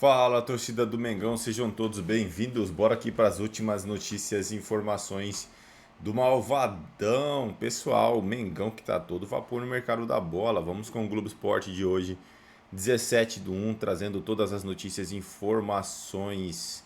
Fala, torcida do Mengão, sejam todos bem-vindos. Bora aqui para as últimas notícias e informações do Malvadão. Pessoal, o Mengão que tá todo vapor no mercado da bola. Vamos com o Globo Esporte de hoje, 17/1, trazendo todas as notícias e informações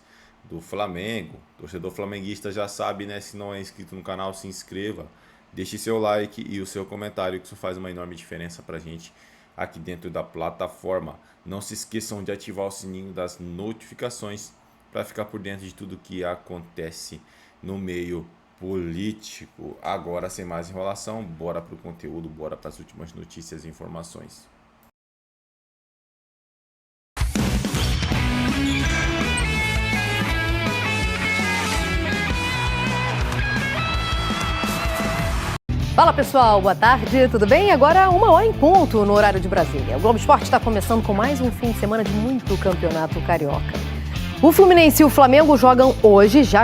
do Flamengo. Torcedor flamenguista já sabe, né? Se não é inscrito no canal, se inscreva. Deixe seu like e o seu comentário, que isso faz uma enorme diferença pra gente aqui dentro da plataforma. Não se esqueçam de ativar o sininho das notificações para ficar por dentro de tudo que acontece no meio político. Agora, sem mais enrolação, bora para o conteúdo, bora para as últimas notícias e informações. Fala pessoal, boa tarde, tudo bem? Agora 1h em ponto no horário de Brasília. O Globo Esporte está começando com mais um fim de semana de muito campeonato carioca. O Fluminense e o Flamengo jogam hoje, já,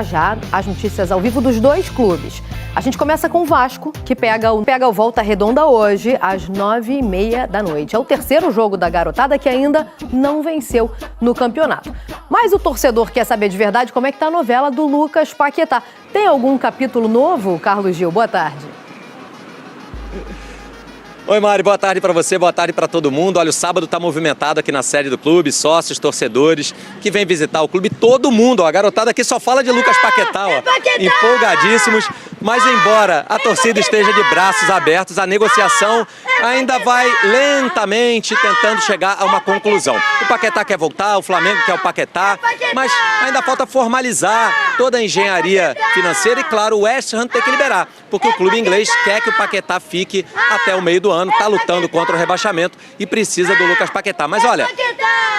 as notícias ao vivo dos dois clubes. A gente começa com o Vasco, que pega o Volta Redonda hoje, às 9h30 da noite. É o terceiro jogo da garotada que ainda não venceu no campeonato. Mas o torcedor quer saber de verdade como é que tá a novela do Lucas Paquetá. Tem algum capítulo novo, Carlos Gil? Boa tarde. Oi, Mari, boa tarde para você, boa tarde para todo mundo. Olha, o sábado está movimentado aqui na sede do clube, sócios, torcedores que vêm visitar o clube, todo mundo. Ó, a garotada aqui só fala de Lucas Paquetá, ó, empolgadíssimos. Mas embora a torcida esteja de braços abertos, a negociação ainda vai lentamente tentando chegar a uma conclusão. O Paquetá quer voltar, o Flamengo quer o Paquetá, mas ainda falta formalizar toda a engenharia financeira e, claro, o West Ham tem que liberar, porque o clube inglês quer que o Paquetá fique até o meio do ano, está lutando contra o rebaixamento e precisa do Lucas Paquetá. Mas olha,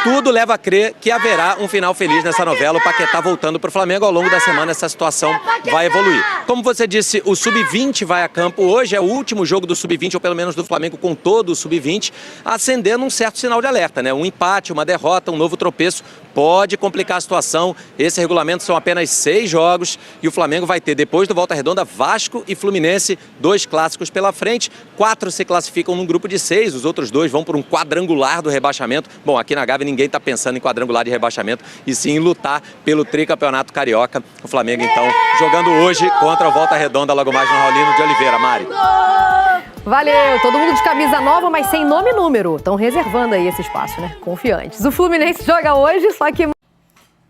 tudo leva a crer que haverá um final feliz nessa novela, o Paquetá voltando para o Flamengo. Ao longo da semana essa situação vai evoluir. Como você disse, o Sub-20 vai a campo hoje, é o último jogo do Sub-20, ou pelo menos do Flamengo com todo o Sub-20, acendendo um certo sinal de alerta, né? Um empate, uma derrota, um novo tropeço pode complicar a situação. Esse regulamento são apenas 6 jogos e o Flamengo vai ter, depois do Volta Redonda, Vasco e Fluminense, 2 clássicos pela frente. 4 se classificam num grupo de 6, os outros 2 vão por um quadrangular do rebaixamento. Bom, aqui na Gávea ninguém está pensando em quadrangular de rebaixamento e sim em lutar pelo tricampeonato carioca. O Flamengo, então, jogando hoje contra o Volta Redonda, logo mais no Raulino de Oliveira. Mari. Valeu, todo mundo de camisa nova, mas sem nome e número. Estão reservando aí esse espaço, né? Confiantes. O Fluminense joga hoje, só que...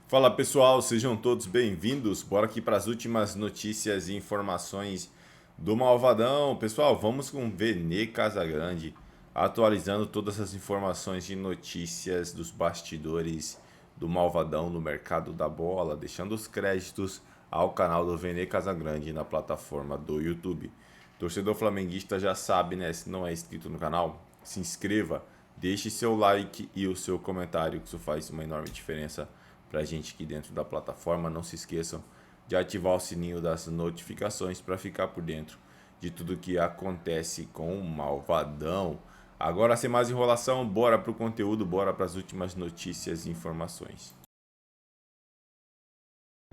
Fala pessoal, sejam todos bem-vindos. Bora aqui para as últimas notícias e informações do Malvadão. Pessoal, vamos com o Vene Casagrande, atualizando todas as informações e notícias dos bastidores do Malvadão no mercado da bola, deixando os créditos ao canal do Vene Casagrande na plataforma do YouTube. Torcedor flamenguista já sabe, né? Se não é inscrito no canal, se inscreva, deixe seu like e o seu comentário, que isso faz uma enorme diferença pra gente aqui dentro da plataforma. Não se esqueçam de ativar o sininho das notificações para ficar por dentro de tudo que acontece com o Malvadão. Agora, sem mais enrolação, bora pro conteúdo, bora para as últimas notícias e informações.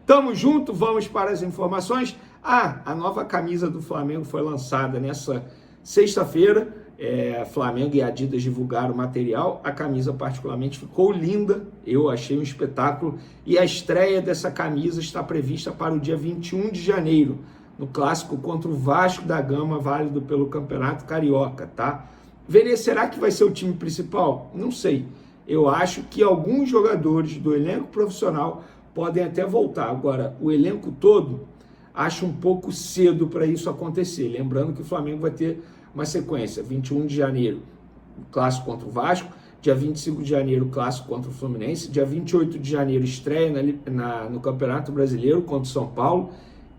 Tamo junto, vamos para as informações. A nova camisa do Flamengo foi lançada nessa sexta-feira. Flamengo e Adidas divulgaram o material. A camisa particularmente ficou linda, eu achei um espetáculo. E a estreia dessa camisa está prevista para o dia 21 de janeiro, no clássico contra o Vasco da Gama, válido pelo Campeonato Carioca, tá? Vene, será que vai ser o time principal? Não sei. Eu acho que alguns jogadores do elenco profissional podem até voltar. Agora, o elenco todo, acho um pouco cedo para isso acontecer. Lembrando que o Flamengo vai ter uma sequência. 21 de janeiro, clássico contra o Vasco. Dia 25 de janeiro, clássico contra o Fluminense. Dia 28 de janeiro, estreia no Campeonato Brasileiro contra o São Paulo.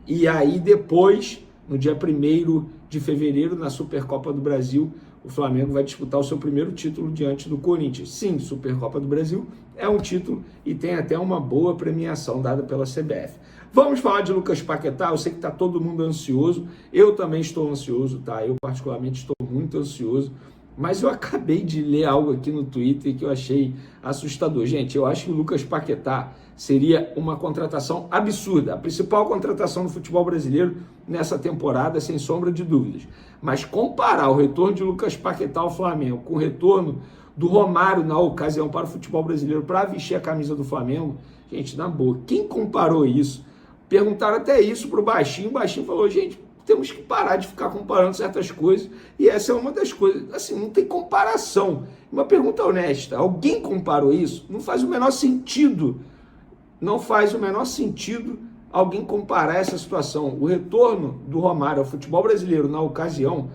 E aí depois, no dia 1º de fevereiro, na Supercopa do Brasil, o Flamengo vai disputar o seu primeiro título diante do Corinthians. Sim, Supercopa do Brasil é um título e tem até uma boa premiação dada pela CBF. Vamos falar de Lucas Paquetá. Eu sei que está todo mundo ansioso, eu também estou ansioso, tá? Eu particularmente estou muito ansioso, mas eu acabei de ler algo aqui no Twitter que eu achei assustador. Gente, eu acho que o Lucas Paquetá seria uma contratação absurda, a principal contratação do futebol brasileiro nessa temporada, sem sombra de dúvidas. Mas comparar o retorno de Lucas Paquetá ao Flamengo com o retorno do Romário na ocasião para o futebol brasileiro para vestir a camisa do Flamengo, gente, na boa, quem comparou isso? Perguntaram até isso para o Baixinho falou, gente, temos que parar de ficar comparando certas coisas, e essa é uma das coisas, assim, não tem comparação. Uma pergunta honesta, alguém comparou isso? Não faz o menor sentido, não faz o menor sentido alguém comparar essa situação. O retorno do Romário ao futebol brasileiro na ocasião,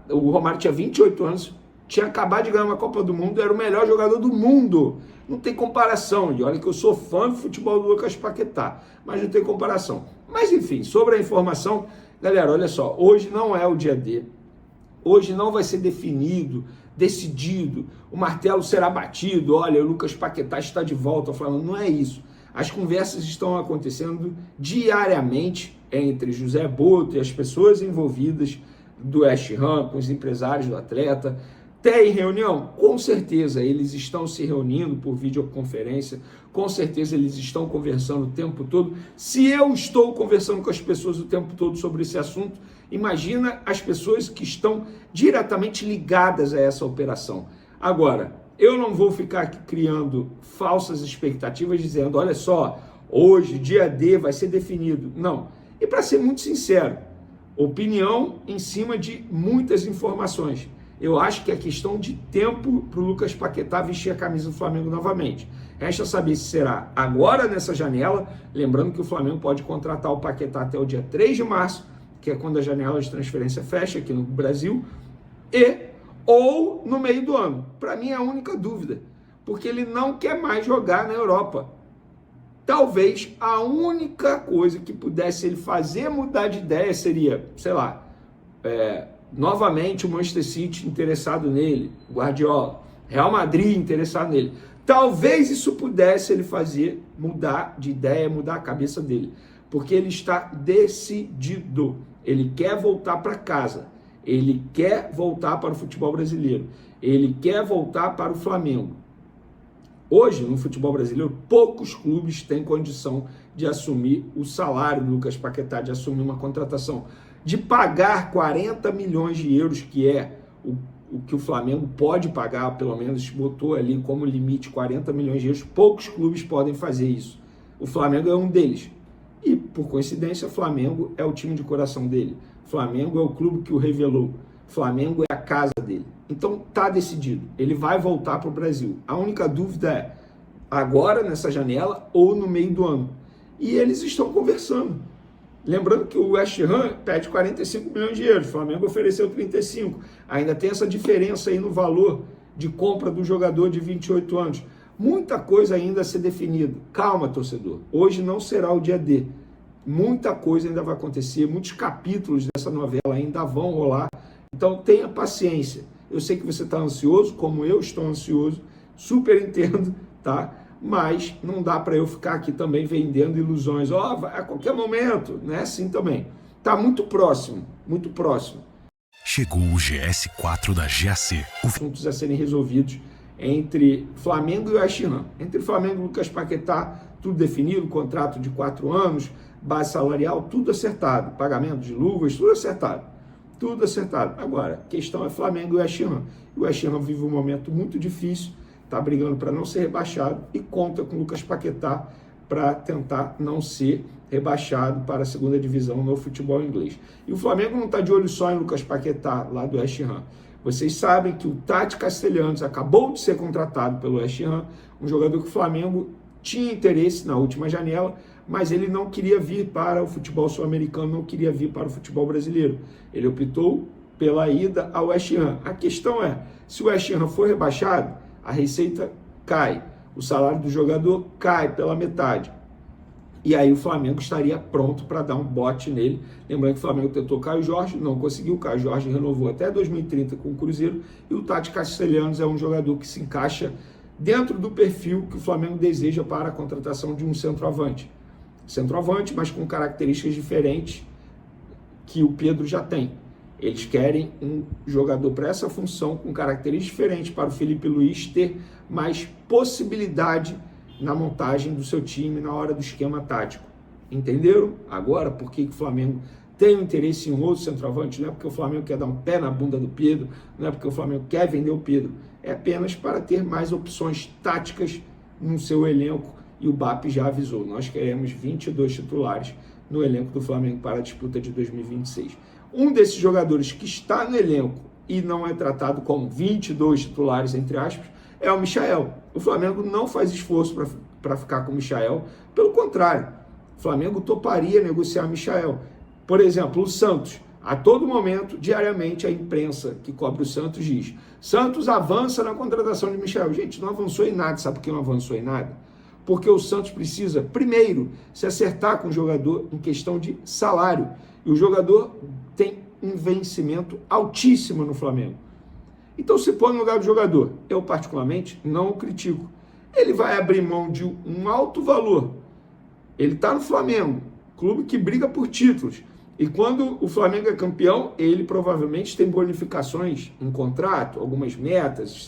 o Romário tinha 28 anos, tinha acabado de ganhar uma Copa do Mundo, era o melhor jogador do mundo. Não tem comparação. E olha que eu sou fã do futebol do Lucas Paquetá, mas não tem comparação. Mas enfim, sobre a informação, galera, olha só, hoje não é o dia D. Hoje não vai ser definido, decidido, o martelo será batido, olha, o Lucas Paquetá está de volta ao Flamengo. Não é isso. As conversas estão acontecendo diariamente entre José Boto e as pessoas envolvidas do West Ham, com os empresários do atleta. Tem reunião? Com certeza eles estão se reunindo por videoconferência, com certeza eles estão conversando o tempo todo. Se eu estou conversando com as pessoas o tempo todo sobre esse assunto, imagina as pessoas que estão diretamente ligadas a essa operação. Agora, eu não vou ficar aqui criando falsas expectativas dizendo, olha só, hoje, dia D, vai ser definido. Não. E para ser muito sincero, opinião em cima de muitas informações. Eu acho que é questão de tempo para o Lucas Paquetá vestir a camisa do Flamengo novamente. Resta saber se será agora nessa janela, lembrando que o Flamengo pode contratar o Paquetá até o dia 3 de março, que é quando a janela de transferência fecha aqui no Brasil, ou no meio do ano. Para mim é a única dúvida, porque ele não quer mais jogar na Europa. Talvez a única coisa que pudesse ele fazer mudar de ideia seria, sei lá, novamente o Manchester City interessado nele, Guardiola, Real Madrid interessado nele. Talvez isso pudesse ele fazer mudar de ideia, mudar a cabeça dele, porque ele está decidido. Ele quer voltar para casa, ele quer voltar para o futebol brasileiro, ele quer voltar para o Flamengo. Hoje, no futebol brasileiro, poucos clubes têm condição de assumir o salário do Lucas Paquetá, de assumir uma contratação, de pagar 40 milhões de euros, que é o que o Flamengo pode pagar, pelo menos botou ali como limite 40 milhões de euros. Poucos clubes podem fazer isso. O Flamengo é um deles. E, por coincidência, o Flamengo é o time de coração dele. O Flamengo é o clube que o revelou. O Flamengo é a casa dele. Então, tá decidido. Ele vai voltar para o Brasil. A única dúvida é agora, nessa janela, ou no meio do ano. E eles estão conversando. Lembrando que o West Ham pede 45 milhões de euros. O Flamengo ofereceu 35. Ainda tem essa diferença aí no valor de compra do jogador de 28 anos. Muita coisa ainda a ser definida. Calma, torcedor. Hoje não será o dia D. Muita coisa ainda vai acontecer. Muitos capítulos dessa novela ainda vão rolar. Então tenha paciência. Eu sei que você está ansioso, como eu estou ansioso. Super entendo, tá? Mas não dá para eu ficar aqui também vendendo ilusões. A qualquer momento, não é assim também. Tá muito próximo, muito próximo. Chegou o GS4 da GAC. Assuntos a serem resolvidos entre Flamengo e o West Ham. Entre Flamengo e Lucas Paquetá, tudo definido, contrato de 4 anos, base salarial, tudo acertado. Pagamento de luvas, tudo acertado. Tudo acertado. Agora, a questão é Flamengo e West Ham. O West Ham vive um momento muito difícil, está brigando para não ser rebaixado e conta com o Lucas Paquetá para tentar não ser rebaixado para a segunda divisão no futebol inglês. E o Flamengo não está de olho só em Lucas Paquetá, lá do West Ham. Vocês sabem que o Tati Castelhanos acabou de ser contratado pelo West Ham, um jogador que o Flamengo tinha interesse na última janela, mas ele não queria vir para o futebol sul-americano, não queria vir para o futebol brasileiro. Ele optou pela ida ao West Ham. A questão é, se o West Ham for rebaixado, a receita cai, o salário do jogador cai pela metade. E aí o Flamengo estaria pronto para dar um bote nele. Lembrando que o Flamengo tentou Caio Jorge, não conseguiu. Caio Jorge renovou até 2030 com o Cruzeiro. E o Tati Castelhanos é um jogador que se encaixa dentro do perfil que o Flamengo deseja para a contratação de um centroavante. Centroavante, mas com características diferentes que o Pedro já tem. Eles querem um jogador para essa função com características diferentes para o Felipe Luiz ter mais possibilidade na montagem do seu time na hora do esquema tático. Entenderam? Agora, por que o Flamengo tem interesse em outro centroavante, não é porque o Flamengo quer dar um pé na bunda do Pedro, não é porque o Flamengo quer vender o Pedro, é apenas para ter mais opções táticas no seu elenco, e o BAP já avisou, nós queremos 22 titulares no elenco do Flamengo para a disputa de 2026. Um desses jogadores que está no elenco e não é tratado como 22 titulares, entre aspas, é o Michael. O Flamengo não faz esforço para ficar com o Michael, pelo contrário, o Flamengo toparia negociar o Michael. Por exemplo, o Santos, a todo momento, diariamente, a imprensa que cobre o Santos diz: Santos avança na contratação de Michael. Gente, não avançou em nada. Sabe por que não avançou em nada? Porque o Santos precisa, primeiro, se acertar com o jogador em questão de salário. E o jogador tem um vencimento altíssimo no Flamengo. Então se põe no lugar do jogador. Eu, particularmente, não o critico. Ele vai abrir mão de um alto valor. Ele está no Flamengo, clube que briga por títulos. E quando o Flamengo é campeão, ele provavelmente tem bonificações em contrato, algumas metas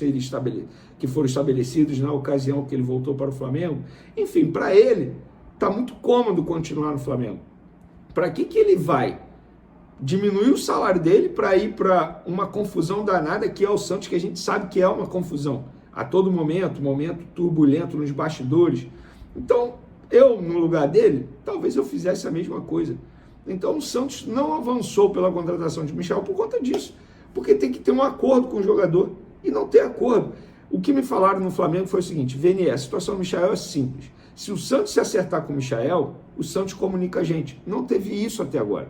que foram estabelecidas na ocasião que ele voltou para o Flamengo. Enfim, para ele, está muito cômodo continuar no Flamengo. Para que ele vai diminuir o salário dele para ir para uma confusão danada que é o Santos, que a gente sabe que é uma confusão a todo momento turbulento nos bastidores. Então, eu, no lugar dele, talvez eu fizesse a mesma coisa. Então o Santos não avançou pela contratação de Michael por conta disso, porque tem que ter um acordo com o jogador, e não tem acordo. O que me falaram no Flamengo foi o seguinte: Vene, a situação do Michael é simples. Se o Santos se acertar com o Michael, o Santos comunica a gente. Não teve isso até agora.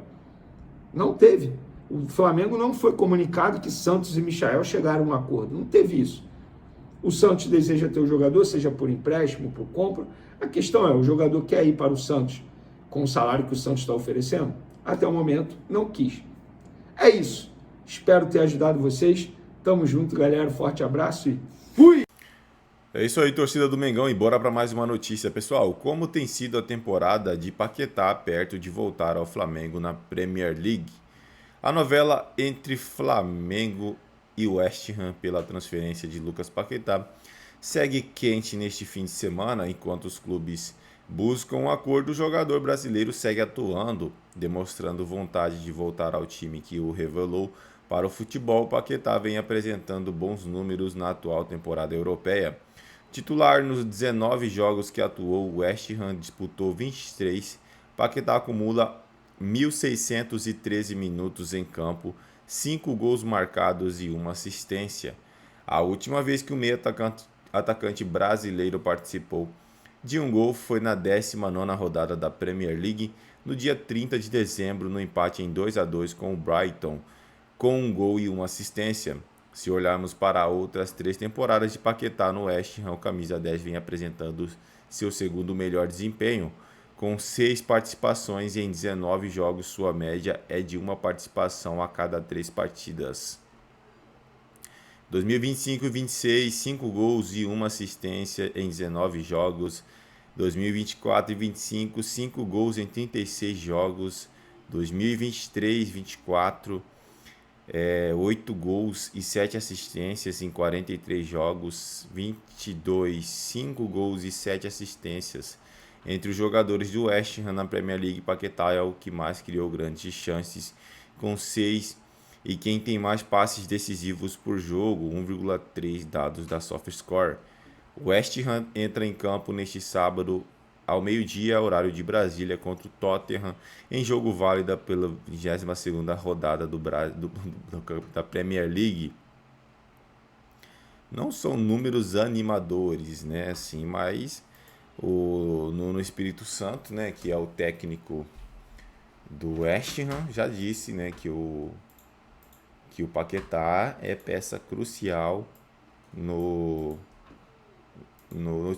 Não teve. O Flamengo não foi comunicado que Santos e Michael chegaram a um acordo. Não teve isso. O Santos deseja ter o jogador, seja por empréstimo, por compra. A questão é, o jogador quer ir para o Santos com o salário que o Santos está oferecendo? Até o momento, não quis. É isso. Espero ter ajudado vocês. Tamo junto, galera. Forte abraço e fui! É isso aí, torcida do Mengão, e bora para mais uma notícia. Pessoal, como tem sido a temporada de Paquetá perto de voltar ao Flamengo na Premier League? A novela entre Flamengo e West Ham pela transferência de Lucas Paquetá segue quente neste fim de semana, enquanto os clubes buscam um acordo. O jogador brasileiro segue atuando, demonstrando vontade de voltar ao time que o revelou para o futebol. Paquetá vem apresentando bons números na atual temporada europeia. Titular nos 19 jogos que atuou, o West Ham disputou 23. Paquetá acumula 1.613 minutos em campo, 5 gols marcados e 1 assistência. A última vez que o meio atacante brasileiro participou de um gol foi na 19ª rodada da Premier League, no dia 30 de dezembro, no empate em 2-2 com o Brighton, com um gol e 1 assistência. Se olharmos para outras 3 temporadas de Paquetá no West Ham, o camisa 10 vem apresentando seu segundo melhor desempenho, com 6 participações em 19 jogos. Sua média é de 1 participação a cada 3 partidas. 2025 e 26, 5 gols e 1 assistência em 19 jogos. 2024 e 25, 5 gols em 36 jogos. 2023 e 24, 8 gols e 7 assistências em 43 jogos. 22, 5 gols e 7 assistências. Entre os jogadores do West Ham na Premier League, Paquetá é o que mais criou grandes chances, com 6, e quem tem mais passes decisivos por jogo, 1,3 dados da SofaScore. O West Ham entra em campo neste sábado ao meio-dia, horário de Brasília, contra o Tottenham, em jogo válido pela 22ª rodada da Premier League. Não são números animadores, né, assim, mas o Nuno Espírito Santo, né, que é o técnico do West Ham, já disse, né, que o Paquetá é peça crucial no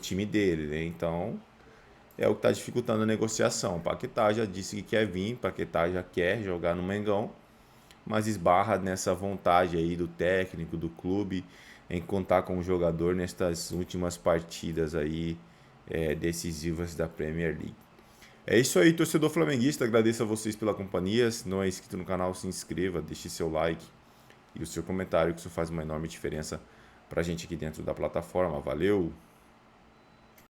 time dele, né? Então é o que está dificultando a negociação. O Paquetá já disse que quer vir, Paquetá já quer jogar no Mengão, mas esbarra nessa vontade aí do técnico, do clube, em contar com o jogador nestas últimas partidas aí decisivas da Premier League. É isso aí, torcedor flamenguista. Agradeço a vocês pela companhia. Se não é inscrito no canal, se inscreva, deixe seu like e o seu comentário, que isso faz uma enorme diferença pra gente aqui dentro da plataforma. Valeu!